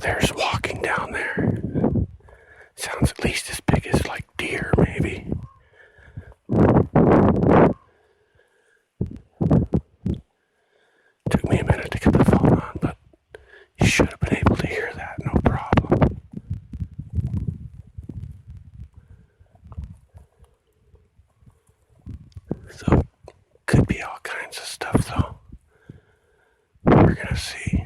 There's walking down there. Sounds at least as big as like deer, maybe. Took me a minute to get the phone on, but you should have been able to hear that, no problem. So, could be all kinds of stuff, though. We're gonna see.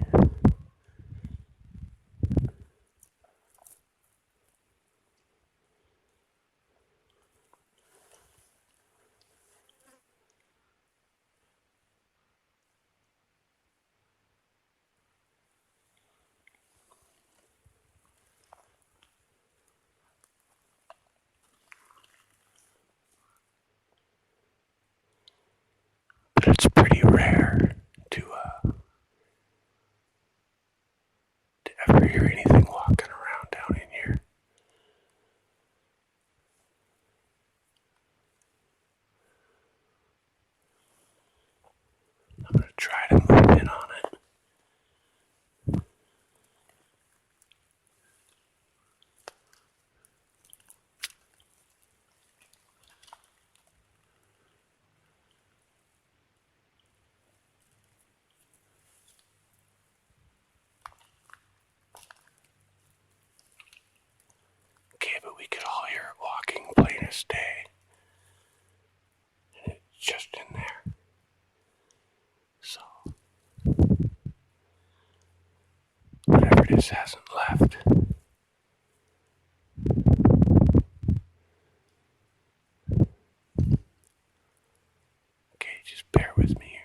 But it's pretty rare to ever hear anything walking around down in here. I'm gonna try to move in on it. Okay, but we could all hear it walking plain as day. And it's just in there. So, whatever it is hasn't left. Okay, just bear with me here.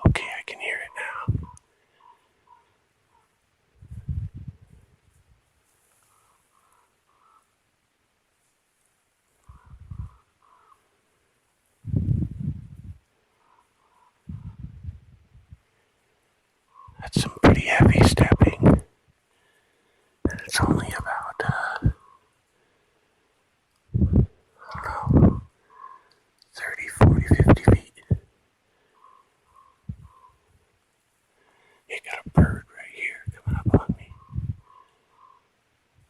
Okay, I can hear it now. That's some pretty heavy stepping. And it's only about, I don't know, 30, 40, 50 feet. You got a bird right here coming up on me.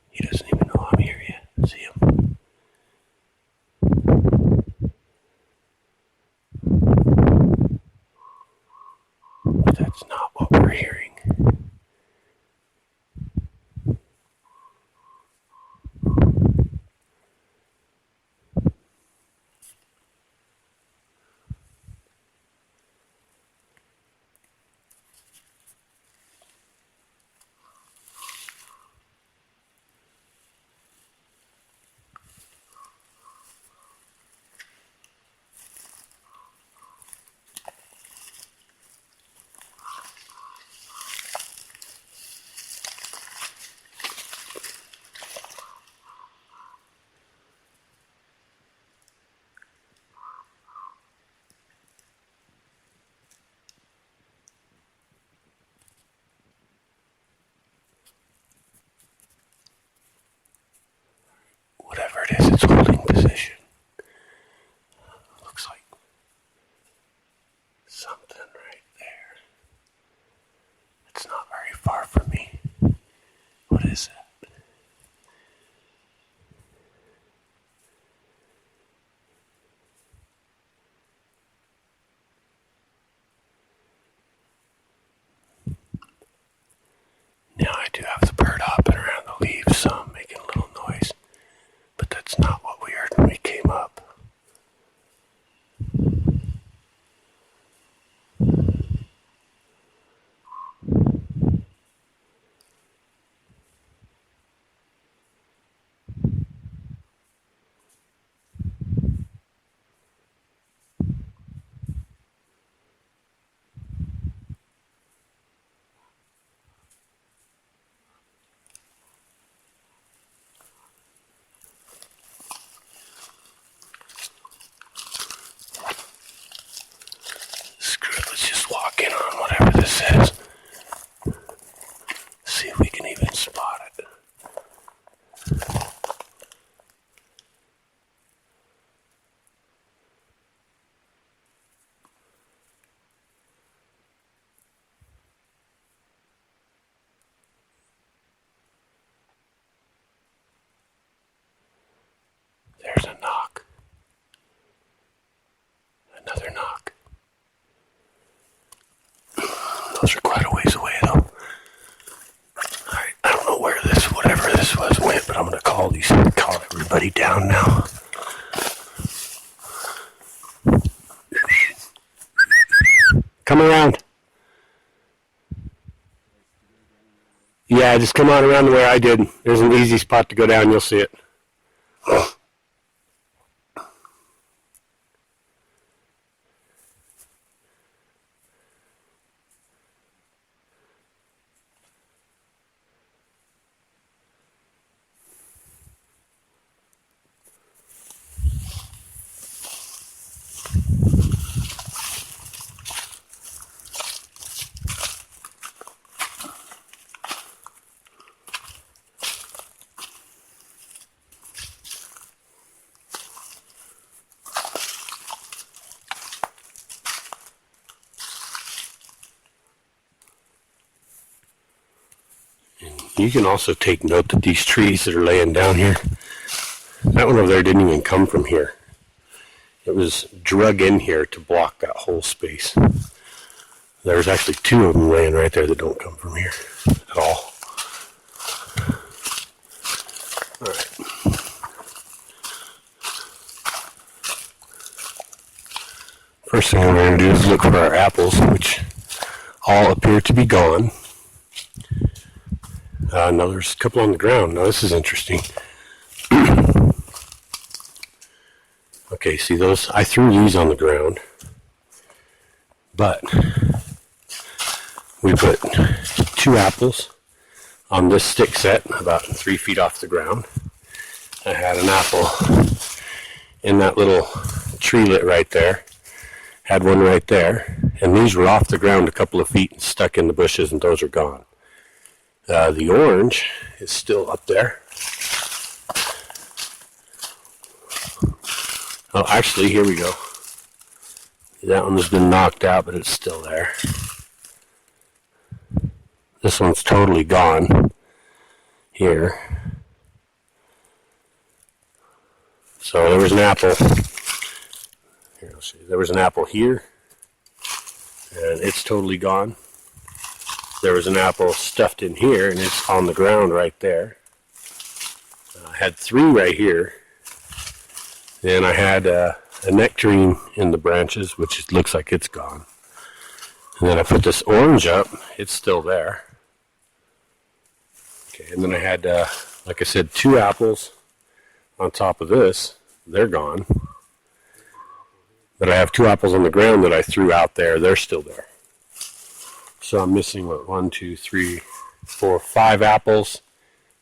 He doesn't even know I'm here yet. See him? But that's not what we're hearing. Those are quite a ways away, though. Alright, I don't know where this, whatever this was, went, but I'm going to call everybody down now. Come around. Yeah, just come on around the way I did. There's an easy spot to go down. You'll see it. You can also take note that these trees that are laying down here, that one over there didn't even come from here. It was drug in here to block that whole space. There's actually two of them laying right there that don't come from here at all. All right. First thing we're going to do is look for our apples, which all appear to be gone. Now there's a couple on the ground. Now this is interesting. Okay, see those? I threw these on the ground. But we put 2 apples on this stick set, about 3 feet off the ground. I had an apple in that little treelet right there. Had one right there. And these were off the ground a couple of feet and stuck in the bushes, and those are gone. The orange is still up there. Oh, actually, here we go. That one has been knocked out, but it's still there. This one's totally gone here. So there was an apple. Here, I'll show you. There was an apple here, and it's totally gone. There was an apple stuffed in here, and it's on the ground right there. I had 3 right here. Then I had a nectarine in the branches, which it looks like it's gone. And then I put this orange up. It's still there. Okay, and then I had, like I said, 2 apples on top of this. They're gone. But I have 2 apples on the ground that I threw out there. They're still there. So I'm missing, what, 1, 2, 3, 4, 5 apples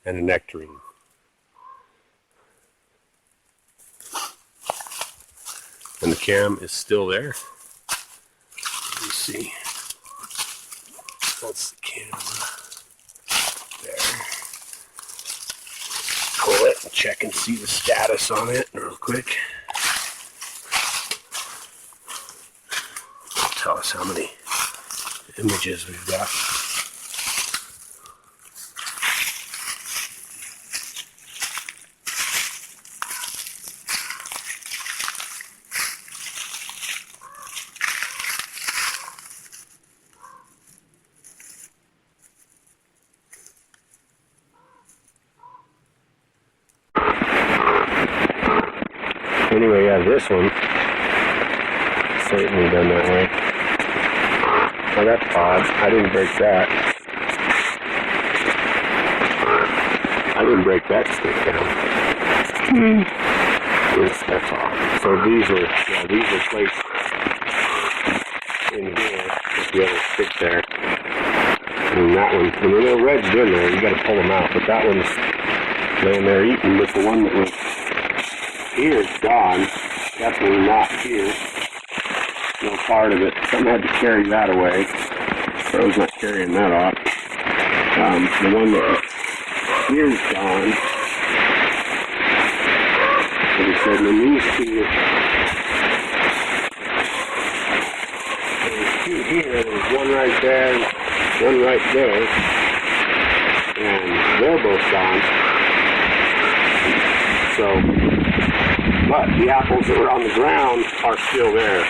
and a nectarine. And the cam is still there. Let me see. That's the camera. There. Pull it and check and see the status on it real quick. Tell us how many images we've got. Anyway, yeah, this one certainly done that way. Oh, that's odd. I didn't break that. I didn't break that stick down. Yes, that's odd. So these are placed in here with the other stick there. And that one, and the little red's in there, you gotta pull them out. But that one's laying there eating, but the one that was here is gone. Definitely not here. No part of it. Something had to carry that away. So I was not carrying that off. The one that was here is gone. Like I said, and these 2 here, there's one right there, one right there, and they're both gone. So, but the apples that were on the ground are still there,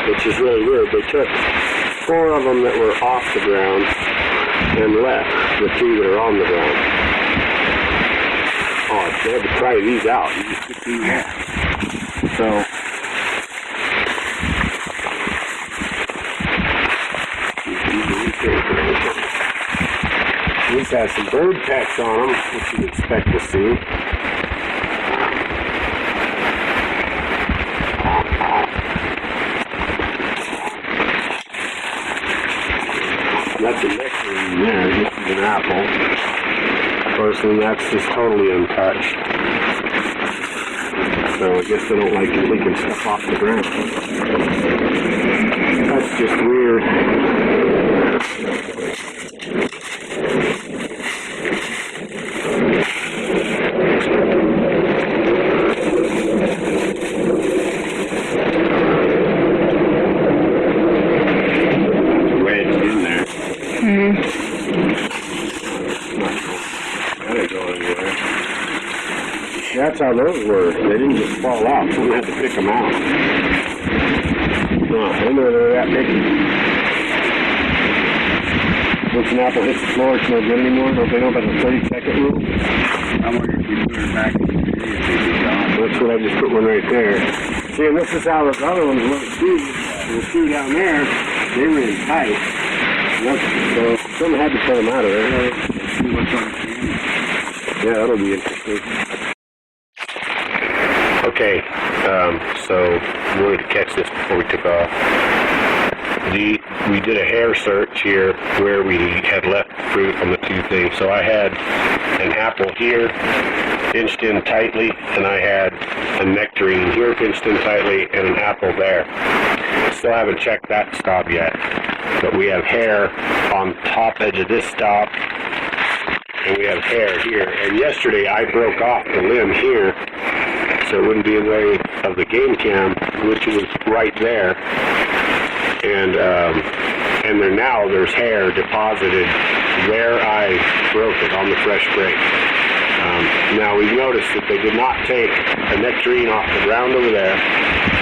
which is really weird. They took 4 of them that were off the ground and left the 2 that are on the ground. Oh, they had to pry these out. You just get these out. So, these have some bird pecks on them, which you'd expect to see. That's a nectarine there. This is an apple. Of course, and that's just totally untouched. So I guess they don't like taking stuff off the ground. That's just weird. Red's in there. That ain't going anywhere. That's how those were. They didn't just fall out. Someone had to pick them out. I wonder whether they're that picky. Once an apple hits the floor, it's no good anymore. Don't they know about the 30-second rule? I wonder if you put it back in the tree, if they'd be gone. That's what I just put one right there. See, and this is how those other ones went too. The 2 down there, they were in tight. So someone had to put them out of there. See what's on the tree. Yeah, that'll be interesting. Okay, so we wanted to catch this before we took off. We did a hair search here where we had left fruit on the 2 things. So I had an apple here pinched in tightly, and I had a nectarine here pinched in tightly, and an apple there. Still haven't checked that stop yet, but we have hair on top edge of this stop, and we have hair here. And yesterday I broke off the limb here, so it wouldn't be in the way of the game cam, which was right there. And there's hair deposited where I broke it on the fresh break. Now we've noticed that they did not take a nectarine off the ground over there.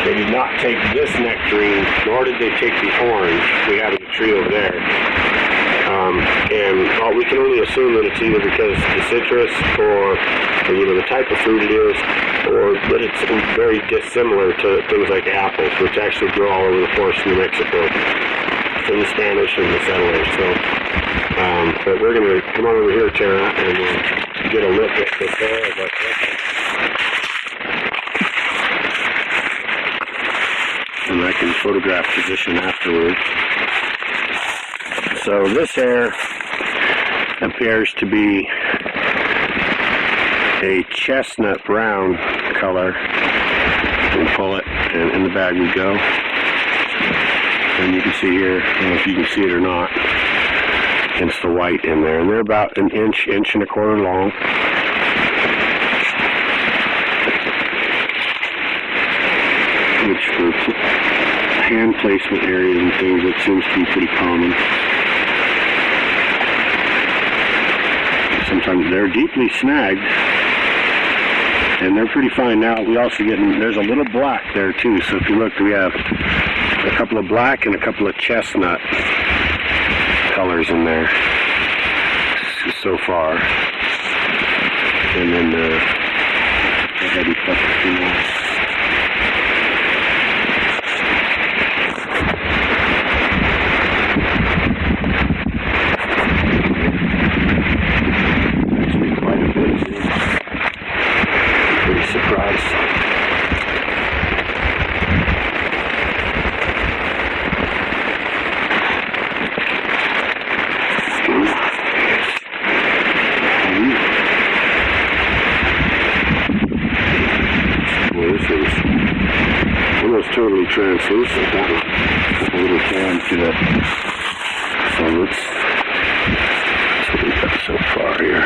They did not take this nectarine, nor did they take the orange we have in the tree over there. We can only assume that it's either because the citrus or the type of fruit it is, or that it's very dissimilar to things like apples, which actually grow all over the forest in New Mexico, from the Spanish and the settlers. So, but we're going to come on over here, Tara, and we'll get a look at the hair. And I can photograph position afterwards. So this hair appears to be a chestnut brown color. We'll pull it, and in the bag we go. And you can see here, I don't know if you can see it or not, it's the white in there. And they're about an inch and a quarter long. Which for hand placement areas and things, it seems to be pretty common. Sometimes they're deeply snagged, and they're pretty fine. Now we also get, there's a little black there too, so if you look, we have a couple of black and a couple of chestnut colors in there so far. And then the heavy pepper. Totally translucent, that one. A little can to it. So let's see what we've got so far here.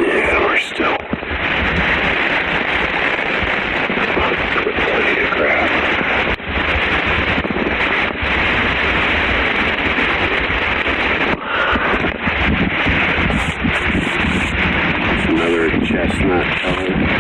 Yeah, we're still plenty to grab. Another chestnut color.